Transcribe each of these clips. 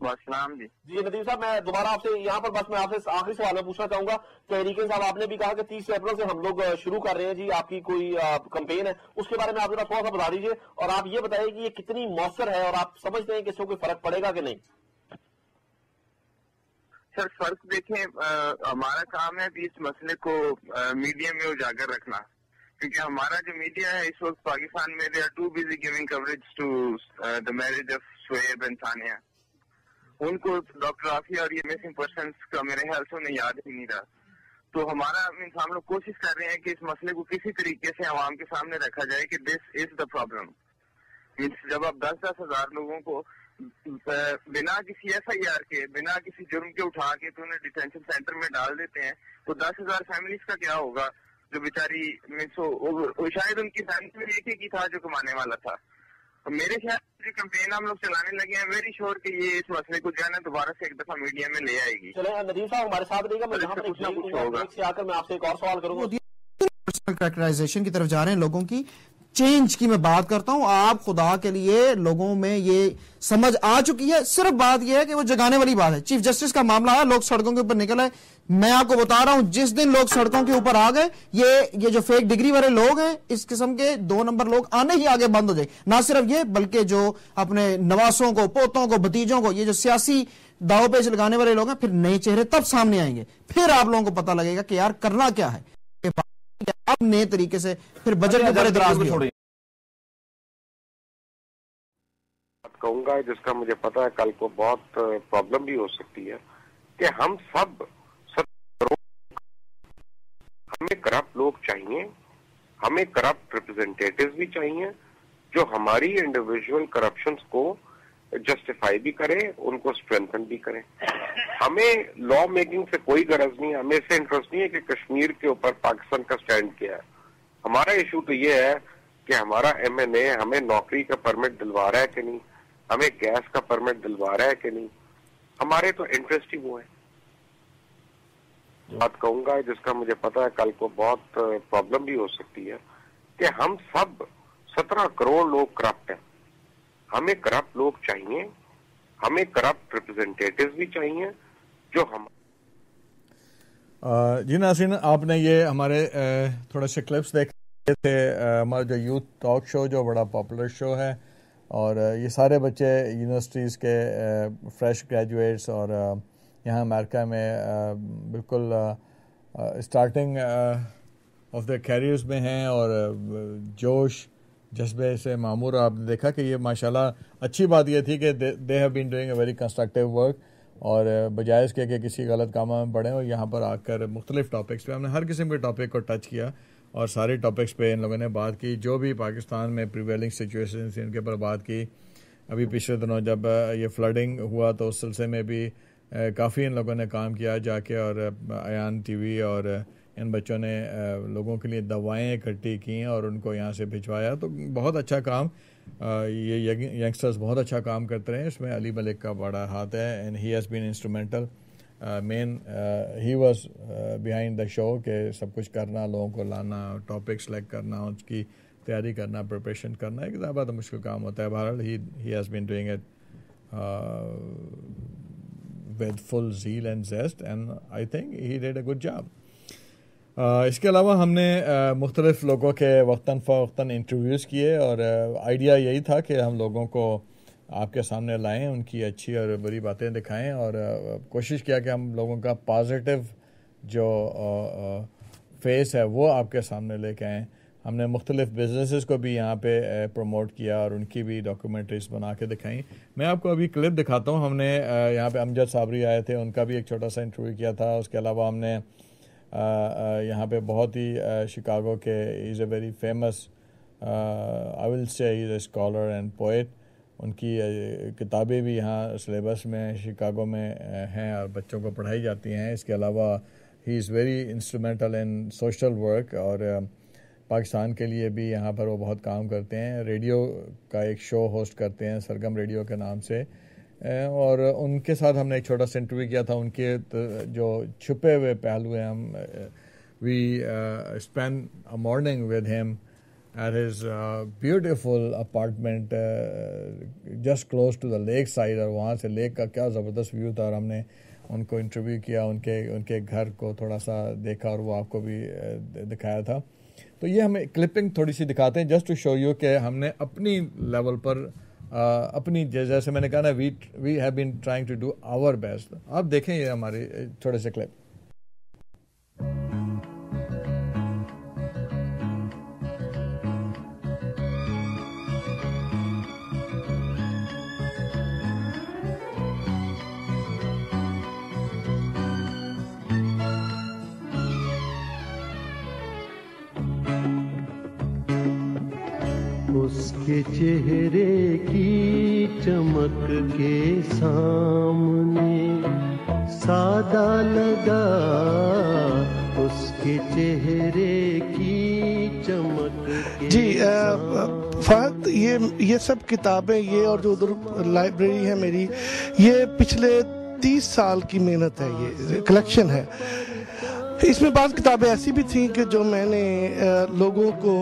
السلام جی ندیم صاحب، میں دوبارہ آپ سے یہاں پر بس میں آپ سے آخری سوال میں پوچھنا چاہوں گا کہ ریکن صاحب آپ نے بھی کہا کہ 30 اپریل سے ہم لوگ شروع کر رہے ہیں جی آپ کی کوئی کمپین ہے، اس کے بارے میں آپ ذرا تھوڑا سا بتا دیجیے اور آپ یہ بتائیے کہ یہ کتنی مؤثر ہے اور آپ سمجھتے ہیں کہ اس سے کوئی فرق پڑے گا کہ نہیں؟ سر فرق دیکھیں، ہمارا کام ہے کہ اس مسئلے کو میڈیا میں اجاگر رکھنا، کیونکہ ہمارا جو میڈیا ہے اس وقت پاکستان میں they are too busy giving coverage to the marriage of Shoaib and Sania. ان کو ڈاکٹر عافیہ اور یہ مسنگ پرسنس کا میرے خیال سے انہیں یاد ہی نہیں رہا. تو ہمارا ہم لوگ کوشش کر رہے ہیں کہ اس مسئلے کو کسی طریقے سے عوام کے سامنے رکھا جائے کہ دس از دا پرابلم. جب آپ 10,000 ہزار لوگوں کو بنا کسی ایف آئی آر کے، بنا کسی جرم کے اٹھا کے تو انہیں ڈیٹینشن سینٹر میں ڈال دیتے ہیں، تو 10,000 فیملیز کا کیا ہوگا جو بیچاری شاید ان کی فیملی میں ایک ہی تھا جو کمانے والا تھا. میرے خیال سے کمپین ہم لوگ چلانے لگے ہیں، ویری شیور کہ یہ اس مسئلے کو جو ہے نا دوبارہ سے ایک دفعہ میڈیا میں لے آئے گی. چلیں ندیم صاحب ہمارے ساتھ رہے گا، میں یہاں پر ایک سے آ کر میں آپ سے ایک اور سوال کروں گا. پرسنل کریکٹرائزیشن کی طرف جا رہے ہیں لوگوں کی، چینج کی میں بات کرتا ہوں. آپ خدا کے لیے لوگوں میں یہ سمجھ آ چکی ہے، صرف بات یہ ہے کہ وہ جگانے والی بات ہے. چیف جسٹس کا معاملہ آیا، لوگ سڑکوں کے اوپر نکل آئے. میں آپ کو بتا رہا ہوں جس دن لوگ سڑکوں کے اوپر آ گئے، یہ جو فیک ڈگری والے لوگ ہیں، اس قسم کے 2 نمبر لوگ آنے ہی آگے بند ہو جائے. نہ صرف یہ بلکہ جو اپنے نواسوں کو، پوتوں کو، بھتیجوں کو، یہ جو سیاسی داؤ پیچ لگانے والے لوگ ہیں، پھر نئے چہرے تب سامنے آئیں گے. پھر آپ لوگوں کو پتہ لگے گا کہ یار کرنا کیا ہے. آپ نئے طریقے سے پھر بجٹ کے اوپر اعتراض بھی ہوگا. کہوں گا جس کا مجھے پتا ہے کل کو بہت پرابلم بھی ہو سکتی ہے کہ ہم سب ہمیں کرپٹ لوگ چاہیے، ہمیں کرپٹ ریپرزینٹیٹیوز بھی چاہیے جو ہماری انڈیویجول کرپشنز کو جسٹیفائی بھی کریں، ان کو اسٹرینتھن بھی کریں. ہمیں لا میکنگ سے کوئی غرض نہیں، ہمیں اس سے انٹرسٹ نہیں ہے کہ کشمیر کے اوپر پاکستان کا سٹینڈ کیا ہے. ہمارا ایشو تو یہ ہے کہ ہمارا ایم این اے ہمیں نوکری کا پرمٹ دلوا رہا ہے کہ نہیں، ہمیں گیس کا پرمٹ دلوا رہا ہے کہ نہیں. ہمارے تو انٹرسٹ ہی وہ ہے. بات کہوں گا جس کا مجھے پتا ہے کل کو بہت پرابلم بھی ہو سکتی ہے کہ ہم سب 17 کروڑ لوگ کرپٹ ہیں. ہمیں کرپٹ لوگ چاہیے، ہمیں کرپٹ ریپرزینٹیٹیوز بھی چاہیے جو ہم. جی ناظرین، آپ نے یہ ہمارے تھوڑے سے کلپس دیکھے تھے. ہمارا جو یوتھ ٹاک شو جو بڑا پاپولر شو ہے، اور یہ سارے بچے یونیورسٹیز کے فریش گریجویٹس اور یہاں امریکہ میں بالکل اسٹارٹنگ آف دا کیریئرز میں ہیں اور جوش جذبے سے معمور. آپ نے دیکھا کہ یہ ماشاءاللہ اچھی بات یہ تھی کہ they have been doing a very constructive work, اور بجائے اس کے کہ کسی غلط کاموں میں پڑیں، اور یہاں پر آ کر مختلف ٹاپکس پہ ہم نے ہر قسم کے ٹاپک کو ٹچ کیا اور سارے ٹاپکس پہ ان لوگوں نے بات کی جو بھی پاکستان میں پریویلنگ سچویشن تھی ان کے اوپر بات کی. ابھی پچھلے دنوں جب یہ فلڈنگ ہوا تو اس سلسلے میں بھی کافی ان لوگوں نے کام کیا جا کے، اور ایان ٹی وی اور ان بچوں نے لوگوں کے لیے دوائیں اکٹھی کیں اور ان کو یہاں سے بھجوایا. تو بہت اچھا کام، یہ ینگسٹرز بہت اچھا کام کرتے رہے ہیں. اس میں علی ملک کا بڑا ہاتھ ہے، and he has been instrumental man. He was behind the show کہ سب کچھ کرنا، لوگوں کو لانا، ٹاپک سلیکٹ کرنا، اس کی تیاری کرنا، پریپریشن کرنا ایک زیادہ مشکل کام ہوتا ہے. بہرحال ہی has been doing it with full zeal and zest, and I think he did a good job. اس کے علاوہ ہم نے مختلف لوگوں کے وقتاً فوقتاً انٹرویوز کیے، اور آئیڈیا یہی تھا کہ ہم لوگوں کو آپ کے سامنے لائیں، ان کی اچھی اور بری باتیں دکھائیں، اور کوشش کیا کہ ہم لوگوں کا پازیٹیو جو فیس ہے وہ آپ کے سامنے لے کے آئیں. ہم نے مختلف بزنسز کو بھی یہاں پہ پروموٹ کیا اور ان کی بھی ڈاکیومنٹریز بنا کے دکھائیں. میں آپ کو ابھی کلپ دکھاتا ہوں. ہم نے یہاں پہ امجد صابری آئے تھے، ان کا بھی ایک چھوٹا سا انٹرویو کیا تھا. اس کے علاوہ ہم نے یہاں پہ بہت ہی شکاگو کے از اے ویری فیمس آئی ول سے از اے اسکالر اینڈ پوئٹ. ان کی کتابیں بھی یہاں سلیبس میں شکاگو میں ہیں اور بچوں کو پڑھائی جاتی ہیں. اس کے علاوہ he is very instrumental in social work, اور پاکستان کے لیے بھی یہاں پر وہ بہت کام کرتے ہیں. ریڈیو کا ایک شو ہوسٹ کرتے ہیں سرگم ریڈیو کے نام سے، اور ان کے ساتھ ہم نے ایک چھوٹا سا انٹرویو کیا تھا. ان کے جو چھپے ہوئے پہلو ہیں، ہم we spend a morning with him at his beautiful apartment just close to the lake side, اور وہاں سے لیک کا کیا زبردست ویو تھا, اور ہم نے ان کو انٹرویو کیا, ان کے گھر کو تھوڑا سا دیکھا, اور وہ آپ کو بھی دکھایا تھا. تو یہ ہمیں کلپنگ تھوڑی سی دکھاتے ہیں جسٹ ٹو شو یو کہ ہم نے اپنی لیول پر اپنی, جیسے میں نے کہا نا, we have been trying to do our best. آپ دیکھیں یہ ہماری تھوڑے سے کلپ. اس کے چہرے کی چمک کے سامنے سادہ لگا, اس کے چہرے کی چمک کے. جی فہد, یہ سب کتابیں, یہ اور جو ادھر لائبریری ہے میری, یہ پچھلے 30 سال کی محنت ہے, یہ کلیکشن ہے. اس میں بعض کتابیں ایسی بھی تھیں کہ جو میں نے لوگوں کو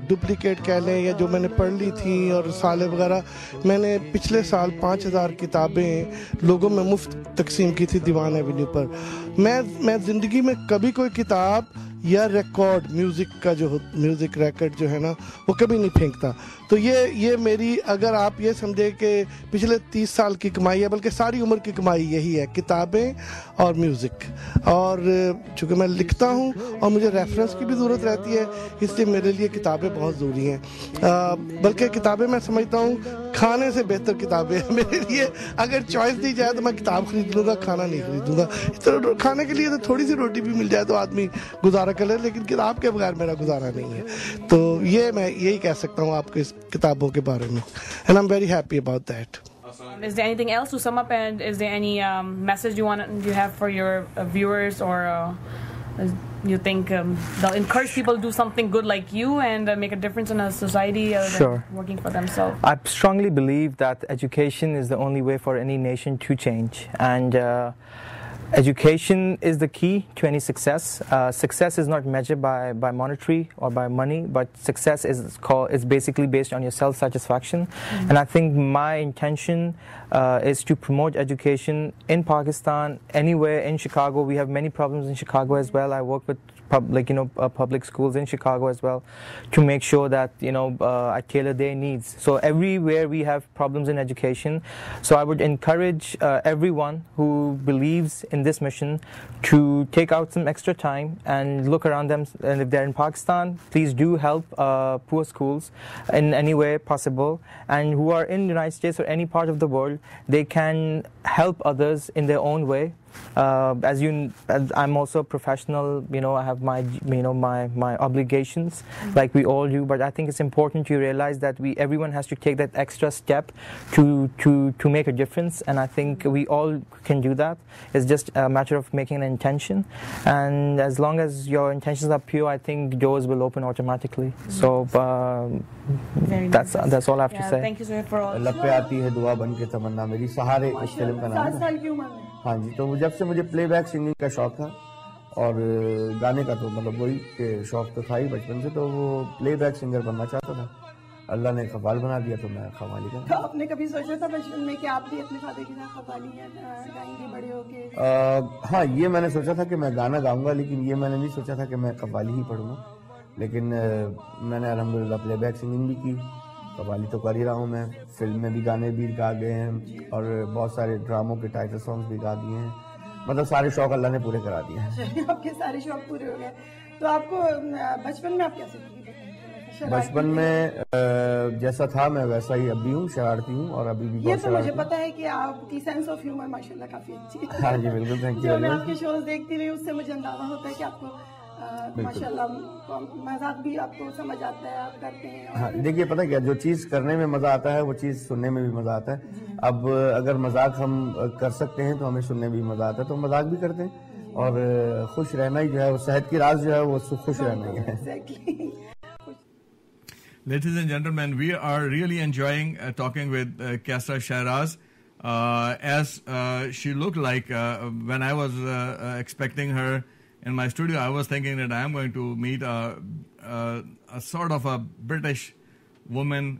ڈپلیکیٹ کہہ لیں, یا جو میں نے پڑھ لی تھیں, اور رسالے وغیرہ میں نے پچھلے سال 5000 کتابیں لوگوں میں مفت تقسیم کی تھی دیوان ایونیو پر. میں زندگی میں کبھی کوئی کتاب یا ریکارڈ میوزک کا جو میوزک ریکارڈ جو ہے نا, وہ کبھی نہیں پھینکتا. تو یہ میری, اگر آپ یہ سمجھے کہ پچھلے 30 سال کی کمائی ہے, بلکہ ساری عمر کی کمائی یہی ہے, کتابیں اور میوزک. اور چونکہ میں لکھتا ہوں اور مجھے ریفرنس کی بھی ضرورت رہتی ہے, اس لیے میرے لیے کتابیں بہت ضروری ہیں. بلکہ کتابیں میں سمجھتا ہوں کھانے سے بہتر کتابیں ہیں میرے لیے. اگر چوائس دی جائے تو میں کتاب خرید لوں گا, کھانا نہیں خریدوں گا. تو کھانے کے لیے تو تھوڑی سی روٹی بھی مل جائے تو آدمی گزارا کر لے, لیکن کتاب کے بغیر میرا گزارا نہیں ہے. تو یہ میں یہی کہہ سکتا ہوں آپ کو اس کتابوں کے بارے میں. And I'm very happy about that. Is there anything else to sum up, and is there any message you have for your viewers, or you think they'll encourage people to do something good like you and make a difference in a society Sure. working for themselves? I strongly believe that education is the only way for any nation to change, and education is the key to any success. Success is not measured by monetary or by money, but success is basically based on your self-satisfaction. And I think my intention is to promote education in Pakistan, anywhere in Chicago. We have many problems in Chicago as well. I work with public schools in Chicago as well, to make sure that I tailor their needs. So everywhere we have problems in education. So I would encourage everyone who believes in this mission to take out some extra time and look around them. And if they're in Pakistan, please do help poor schools in any way possible. And who are in the United States or any part of the world, they can help others in their own way. As I'm also a professional, I have my obligations like we all do, but I think it's important to realize that everyone has to take that extra step to make a difference, and I think we all can do that. It's just a matter of making an intention, and as long as your intentions are pure, I think doors will open automatically. So that's all I have to say. Thank you sir for all. اللہ پہ آتی ہے دعا بن کے تمنا میری, سہارے اس film کا نام ہے. 7 سال کی عمر میں. ہاں جی, تو جب سے مجھے پلے بیک سنگنگ کا شوق تھا, اور گانے کا تو مطلب وہی کہ شوق تو تھا ہی بچپن سے, تو وہ پلے بیک سنگر بننا چاہتا تھا. اللہ نے قوال بنا دیا تو میں قوالی کا. آپ نے کبھی سوچا تھا بچپن میں کہ آپ بھی اپنے فادر کے ساتھ قوالی گائیں گے بڑے ہو کے؟ ہاں, یہ میں نے سوچا تھا کہ میں گانا گاؤں گا, لیکن یہ میں نے نہیں سوچا تھا کہ میں قوالی ہی پڑھوں گا. لیکن میں نے الحمدللہ پلے بیک سنگنگ بھی کی, قوالی تو کر ہی رہا ہوں میں. فلم میں بھی گانے بھی گا گئے ہیں, اور بہت سارے ڈراموں کے ٹائٹل سانگس بھی گا دیے ہیں. مطلب سارے شوق اللہ نے پورے کرا دیے ہیں. آپ کے سارے شوق پورے ہو گئے. تو آپ کو بچپن میں آپ کیسے تھے؟ بچپن میں جیسا تھا میں ویسا ہی اب بھی ہوں, شرارتی ہوں, اور ابھی بھی بہت شرارتی ہوں. یہ تو مجھے پتا ہے کہ آپ کی سینس آف ہیومر ماشاءاللہ کافی اچھی ہے. ہاں جی بالکل, تھینک یو. جو میں آپ کے شوز دیکھتی رہی اس سے مجھے اندازہ ہوتا ہے کہ آپ کو ماشاءاللہ مزاق بھی آپ کو سمجھ آتا ہے, آپ کرتے ہیں. ہاں دیکھیے, پتہ کیا, جو چیز کرنے میں مزہ آتا ہے وہ چیز سننے میں بھی مزہ آتا ہے. اب اگر مذاق ہم کر سکتے ہیں تو ہمیں سننے میں بھی مزہ آتا ہے, تو ہم مذاق بھی کرتے ہیں. اور خوش رہنا ہی جو ہے وہ صحت کی راز جو ہے وہ خوش رہنا ہی ہے. Ladies and gentlemen, we are really enjoying talking with Kaisra Shahraz. As she looked like when I was expecting her in my studio, I was thinking that I am going to meet sort of a British woman